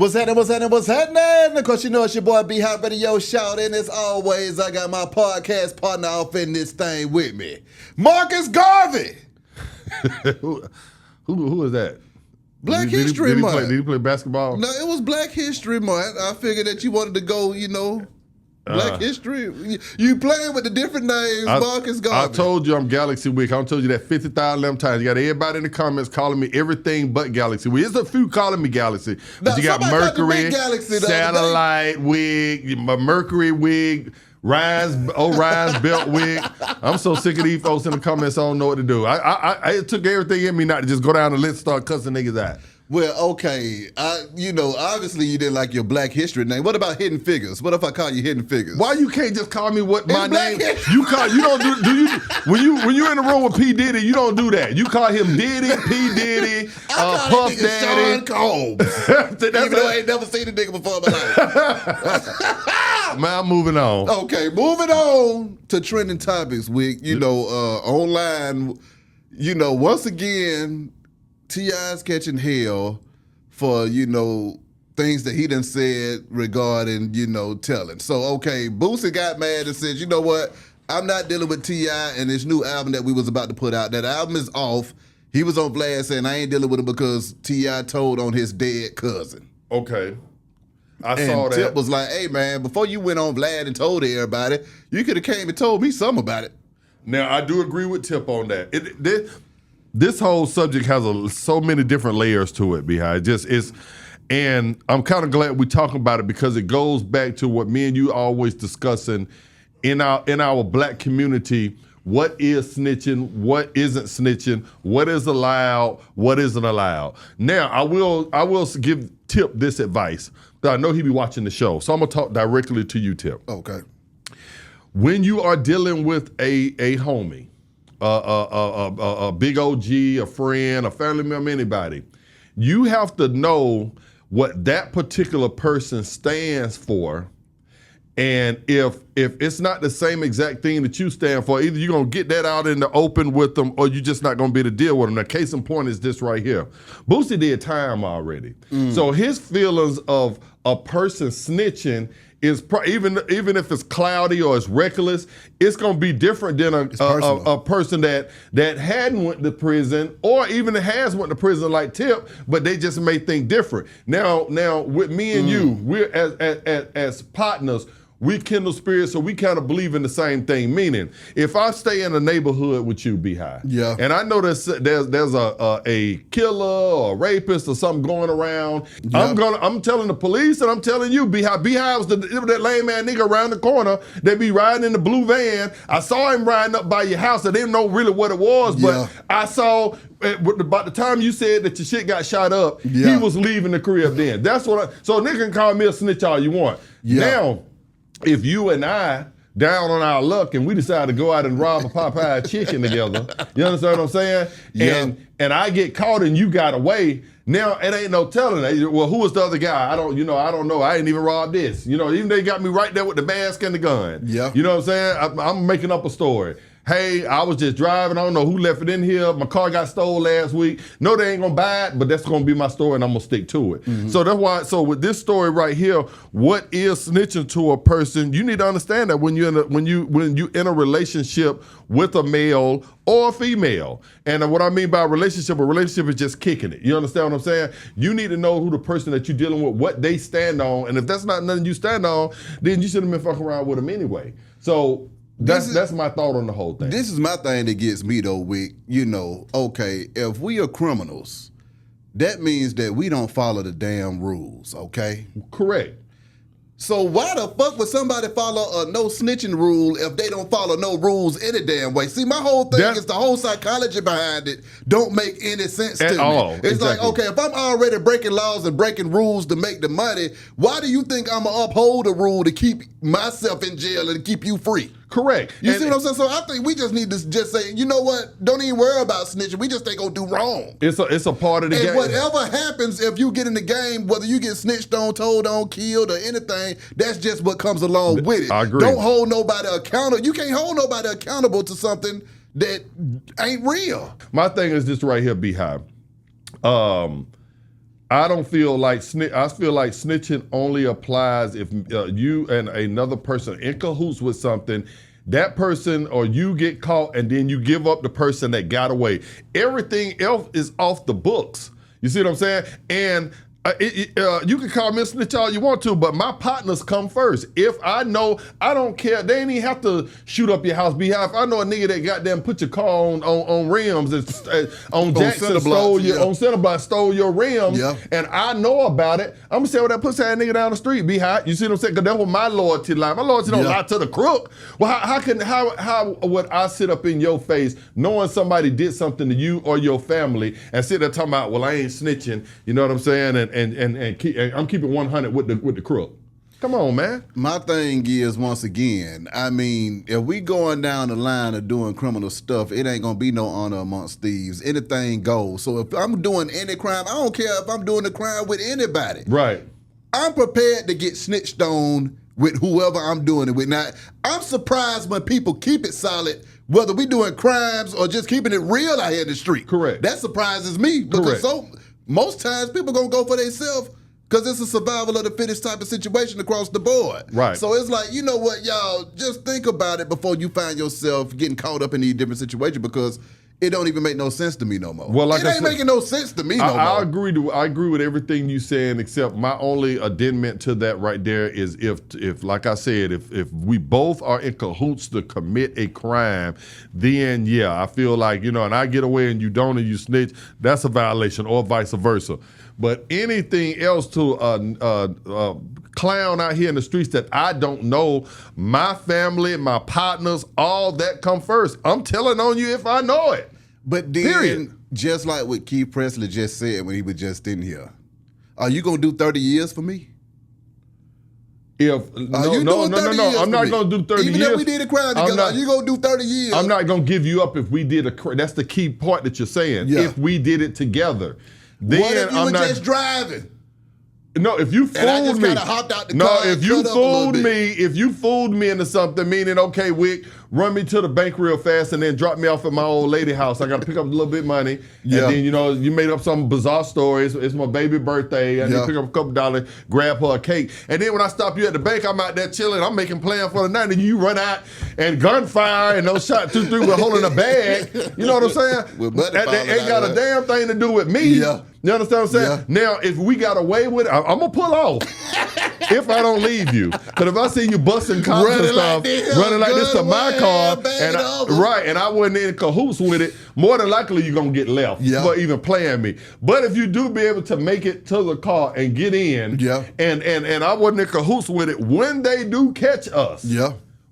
What's happening? Of course, you know it's your boy B-Hop Radio Shout. And as always, I got my podcast partner off in this thing with me, Marcus Garvey. Who is that? Black History Month. Did he play basketball? No, it was Black History Month. I figured that you wanted to go, Black History. You playing with the different names, Marcus Garvey. I told you I'm Galaxy Week. I told you that 50,000 times. You got everybody in the comments calling me everything but Galaxy Week. There's a few calling me Galaxy. But you got Mercury, Satellite Wig, Mercury Wig, Ryan's Belt Wig. I'm so sick of these folks in the comments, I don't know what to do. It took everything in me not to just go down the list and start cussing niggas out. Well, okay, obviously you didn't like your Black History name. What about Hidden Figures? What if I call you Hidden Figures? Why you can't just call me what my Black name? History. You don't do you when you in the room with P Diddy, you don't do that. You call him Diddy, P Diddy, Puff Daddy, Sean Combs. Even though I ain't never seen the nigga before in my life. Man, I'm moving on. Okay, moving on to trending topics. Online, once again, T.I.'s catching hell for, things that he done said regarding, telling. So, okay, Boosie got mad and said, you know what? I'm not dealing with T.I. and this new album that we was about to put out. That album is off. He was on Vlad saying, I ain't dealing with him because T.I. told on his dead cousin. Okay. I saw that. Tip was like, hey, man, before you went on Vlad and told everybody, you could have came and told me something about it. Now, I do agree with Tip on that. This whole subject has so many different layers to it, behind. And I'm kind of glad we're talking about it because it goes back to what me and you always discussing in our black community. What is snitching? What isn't snitching? What is allowed? What isn't allowed? Now, I will give Tip this advice. I know he be watching the show, so I'm gonna talk directly to you, Tip. Okay. When you are dealing with a homie, a big OG, a friend, a family member, anybody, you have to know what that particular person stands for. And if it's not the same exact thing that you stand for, either you're going to get that out in the open with them or you're just not going to be able to deal with them. The case in point is this right here. Boosie did time already. So his feelings of a person snitching is even if it's cloudy or it's reckless, it's going to be different than a person that hadn't went to prison or even has went to prison like Tip, but they just may think different. Now with me and you, we're as partners, we kindle spirits, so we kind of believe in the same thing. Meaning, if I stay in a neighborhood with you, Beehive, yeah, and I know there's a killer or a rapist or something going around, yep, I'm telling the police and I'm telling you, Beehive. Beehive was that lame ass nigga around the corner that be riding in the blue van. I saw him riding up by your house. I didn't know really what it was, but I saw. About the time you said that your shit got shot up, he was leaving the crib then. That's what. So nigga can call me a snitch all you want. Yeah. Now, if you and I down on our luck and we decide to go out and rob a Popeye chicken together, you understand what I'm saying? Yeah. And I get caught and you got away. Now it ain't no telling. Well, who was the other guy? I don't know. I ain't even robbed this. Even they got me right there with the mask and the gun. Yeah. You know what I'm saying? I'm making up a story. Hey, I was just driving. I don't know who left it in here. My car got stolen last week. No, they ain't gonna buy it, but that's gonna be my story, and I'm gonna stick to it. Mm-hmm. So that's why. So with this story right here, what is snitching to a person? You need to understand that when you in a relationship with a male or a female, and what I mean by a relationship is just kicking it. You understand what I'm saying? You need to know who the person that you're dealing with, what they stand on, and if that's not nothing you stand on, then you shouldn't have been fucking around with them anyway. So. That's my thought on the whole thing. This is my thing that gets me though, Wick. Okay, if we are criminals, that means that we don't follow the damn rules, okay? Correct. So why the fuck would somebody follow a no snitching rule if they don't follow no rules any damn way? See, my whole thing is the whole psychology behind it don't make any sense to me. All. It's exactly. Like, okay, if I'm already breaking laws and breaking rules to make the money, why do you think I'm going to uphold a rule to keep myself in jail and keep you free? Correct. You see what I'm saying? So I think we just need to just say, you know what? Don't even worry about snitching. We just ain't gonna do wrong. It's a part of the game. And whatever happens if you get in the game, whether you get snitched on, told on, killed, or anything, that's just what comes along with it. I agree. Don't hold nobody accountable. You can't hold nobody accountable to something that ain't real. My thing is this right here, Beehive. I don't feel like I feel like snitching only applies if you and another person in cahoots with something. That person or you get caught and then you give up the person that got away. Everything else is off the books. You see what I'm saying? And you can call me a snitch all you want to, but my partners come first. If I know, I don't care. They ain't even have to shoot up your house. If I know a nigga that goddamn put your car on rims and on Jackson stole your rims, and I know about it, I'm gonna say, well, that pussy ass nigga down the street be hot. You see what I'm saying? Because that's what my loyalty lie. My loyalty don't lie to the crook. Well, how would I sit up in your face knowing somebody did something to you or your family and sit there talking about, well, I ain't snitching. You know what I'm saying? And I'm keeping 100 with the crook. Come on, man. My thing is, once again, I mean, if we going down the line of doing criminal stuff, it ain't gonna be no honor amongst thieves. Anything goes. So if I'm doing any crime, I don't care if I'm doing the crime with anybody. Right. I'm prepared to get snitched on with whoever I'm doing it with. Now, I'm surprised when people keep it solid, whether we doing crimes or just keeping it real out here in the street. Correct. That surprises me because Correct. most times people gonna go for themselves because it's a survival of the fittest type of situation across the board. Right. So it's like, you know what, y'all, just think about it before you find yourself getting caught up in these different situations because it don't even make no sense to me no more. Well, like it ain't making no sense to me no more. I agree with everything you saying, except my only addendum to that right there is if like I said, if we both are in cahoots to commit a crime, then yeah, I feel like, and I get away and you don't and you snitch, that's a violation, or vice versa. But anything else to clown out here in the streets that I don't know, my family, my partners, all that come first. I'm telling on you if I know it. But then, just like what Keith Presley just said when he was just in here, are you gonna do 30 years for me? No, I'm not gonna do 30 years. Even if we did a crime together, are you gonna do 30 years? I'm not gonna give you up if we did a crime. That's the key part that you're saying. Yeah. If we did it together. Then what if you were just driving? No, if you fooled me. And I just kind of hopped out the car. No, if you fooled me into something, meaning, okay, Wick, run me to the bank real fast and then drop me off at my old lady house. I got to pick up a little bit of money. Yeah. And then, you made up some bizarre story. It's my baby birthday. I need to pick up a couple $, grab her a cake. And then when I stop you at the bank, I'm out there chilling. I'm making plans for the night. And you run out and gunfire and those shot 2, 3 with holding a bag. You know what I'm saying? That ain't got a damn thing to do with me. Yeah. You understand what I'm saying? Yeah. Now, if we got away with it, I'm going to pull off if I don't leave you. Because if I see you busting cops and stuff, running like this to my car, and I wasn't in cahoots with it, more than likely you're going to get left for even playing me. But if you do be able to make it to the car and get in, and I wasn't in cahoots with it, when they do catch us,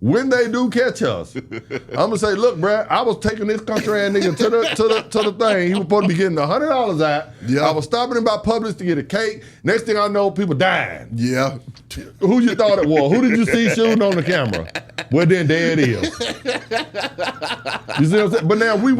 when they do catch us, I'm gonna say, look, bruh, I was taking this country ass nigga to the thing. He was supposed to be getting $100 out. I was stopping him by Publix to get a cake. Next thing I know, people dying. Yeah. Who you thought it was? Who did you see shooting on the camera? Well, then there it is. You see what I'm saying? But now we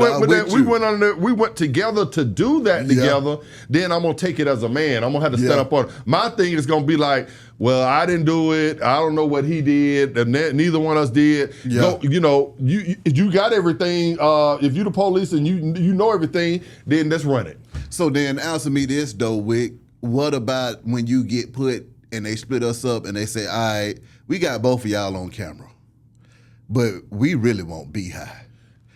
went together to do that together. Then I'm gonna take it as a man. I'm gonna have to stand up on it. My thing is gonna be like, well, I didn't do it. I don't know what he did. And neither one of us did. Yeah. You got everything. If you the police and you know everything, then let's run it. So then answer me this though, Wick. What about when you get put and they split us up and they say, all right, we got both of y'all on camera, but we really won't be high.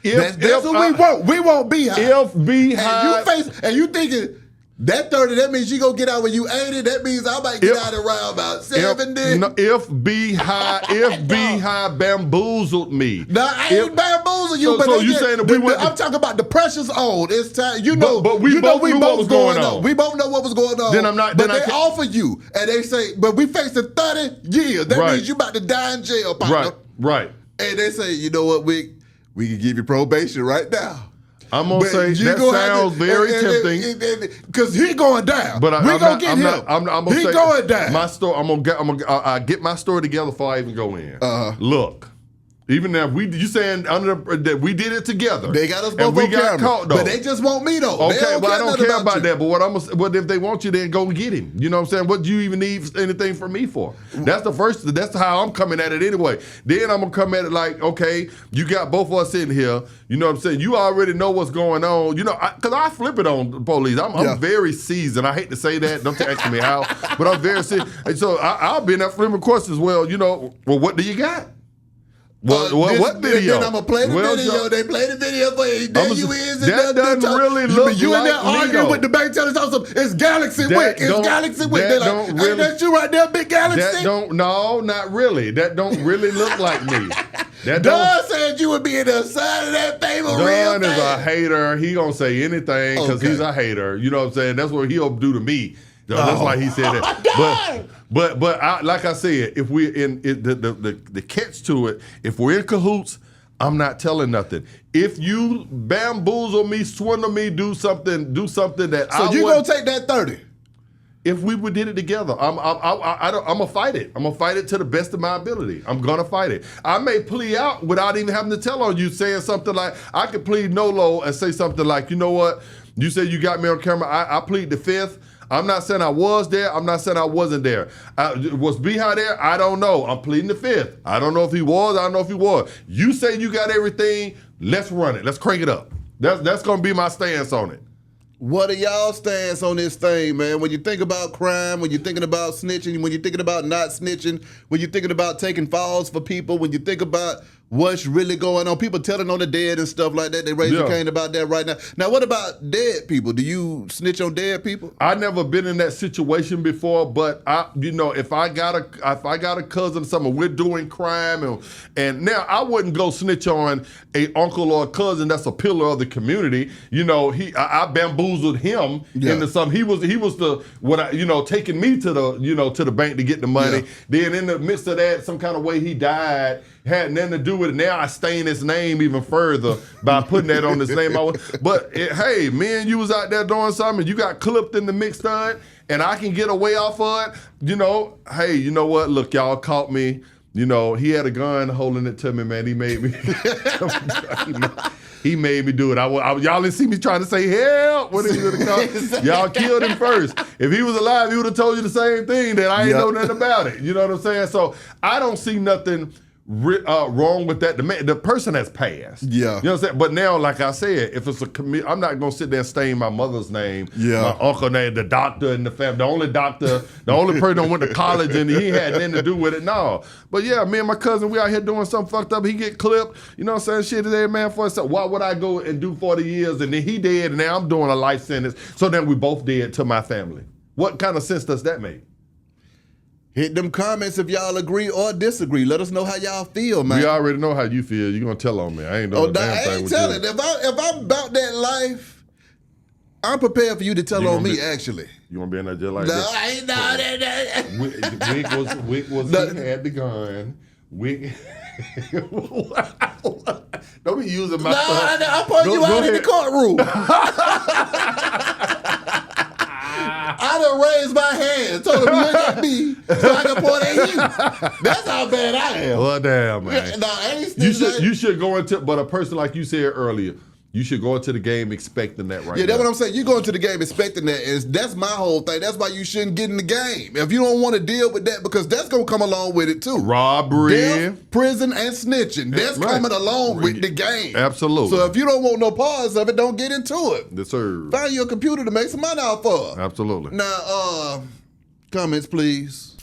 That's what we want. We won't be high. If be high. And you thinking, that 30, that means you gonna get out when you 80. That means I might get out around about 70. If be high bamboozled me. No, I ain't bamboozled you. So you saying that I'm talking about the pressure's on. It's time. But we both knew what was going on. We both know what was going on. Then I'm not. But they offer you, and they say, but we facing 30 years. That means you about to die in jail, partner. Right. And they say, you know what, we can give you probation right now. I'm gonna say that sounds very tempting because he going down. But we gonna get him. I'm gonna he say going down. My story. I'm gonna get my story together before I even go in. Look, Even now, you saying that we did it together. They got us both and we on got camera. Caught, though. But they just want me, though. Okay, well, I don't care about that. But what if they want you, then go and get him. You know what I'm saying? What do you even need anything from me for? That's how I'm coming at it anyway. Then I'm going to come at it like, okay, you got both of us in here. You know what I'm saying? You already know what's going on. You know, because I flip it on the police. I'm very seasoned. I hate to say that. Don't ask me how. But I'm very seasoned. And so I'll be in that flipping questions. Well, you know, what do you got? What video? Then I'm going to play the video. They play the video for you. There you is. That doesn't really look you like in there arguing with the bank tellers. It's Galaxy Wick. It's Galaxy Wick. They're like, ain't that you right there, Big Galaxy? No, not really. That don't really look like me. Don said you would be in the side of that paper. Don is a hater. He gonna say anything because he's a hater. You know what I'm saying? That's what he'll do to me. That's why he said that. But like I said, if we're in the catch to it, if we're in cahoots, I'm not telling nothing. If you bamboozle me, swindle me, do something that so you gonna take that 30? If we did it together, I'm gonna fight it. I'm gonna fight it to the best of my ability. I'm gonna fight it. I may plea out without even having to tell on you, saying something like, I could plead no and say something like, you know what? You said you got me on camera. I plead the fifth. I'm not saying I was there. I'm not saying I wasn't there. Was Beehive there? I don't know. I'm pleading the fifth. I don't know if he was. I don't know if he was. You say you got everything. Let's run it. Let's crank it up. That's gonna be my stance on it. What are y'all stance on this thing, man? When you think about crime, when you're thinking about snitching, when you're thinking about not snitching, when you're thinking about taking falls for people, when you think about what's really going on, people telling on the dead and stuff like that, they raise a cane about that right now. Now, what about dead people? Do you snitch on dead people? I've never been in that situation before, but if I got a cousin or something, we're doing crime, and now I wouldn't go snitch on a uncle or a cousin that's a pillar of the community. You know, I bamboozled him into something. He was taking me to the bank to get the money. Yeah. Then in the midst of that, some kind of way he died. Had nothing to do with it. Now I stain his name even further by putting that on his name. But hey, man, you was out there doing something, you got clipped in the mix stunt, and I can get away off of it. You know, hey, you know what? Look, y'all caught me. You know, he had a gun holding it to me, man. He made me. He made me do it. Y'all didn't see me trying to say help when he was come. Y'all killed him first. If he was alive, he would have told you the same thing. That I ain't know nothing about it. You know what I'm saying? So I don't see nothing wrong with that. The person has passed. Yeah. You know what I'm saying? But now, like I said, if it's I'm not going to sit there and stain my mother's name, my uncle's name, the doctor in the family, the only person that went to college and he had nothing to do with it. No. But yeah, me and my cousin, we out here doing something fucked up. He get clipped. You know what I'm saying? Shit is every man for himself. Why would I go and do 40 years and then he dead and now I'm doing a life sentence? So then we both dead to my family. What kind of sense does that make? Hit them comments if y'all agree or disagree. Let us know how y'all feel, man. We already know how you feel. You're going to tell on me. I ain't doing a damn thing with you. I ain't telling. If I'm about that life, I'm prepared for you to tell on me, actually. You want to be in that jail like that? No, I ain't know that. Wick was he had the gun. Wick. Don't be using my stuff. No, I'm putting you out in the courtroom. I done raised my hand, told him look at me so I can point at you. That's how bad I am. Well, damn, man. You should go into, but a person like you said earlier, you should go into the game expecting that right now. Yeah, that's what I'm saying. You go into the game expecting that. And that's my whole thing. That's why you shouldn't get in the game. If you don't want to deal with that, because that's going to come along with it too. Robbery. Death, prison, and snitching. That's coming along with the game. Absolutely. So if you don't want no parts of it, don't get into it. Yes, sir. Find you a computer to make some money off of. Absolutely. Now, comments, please.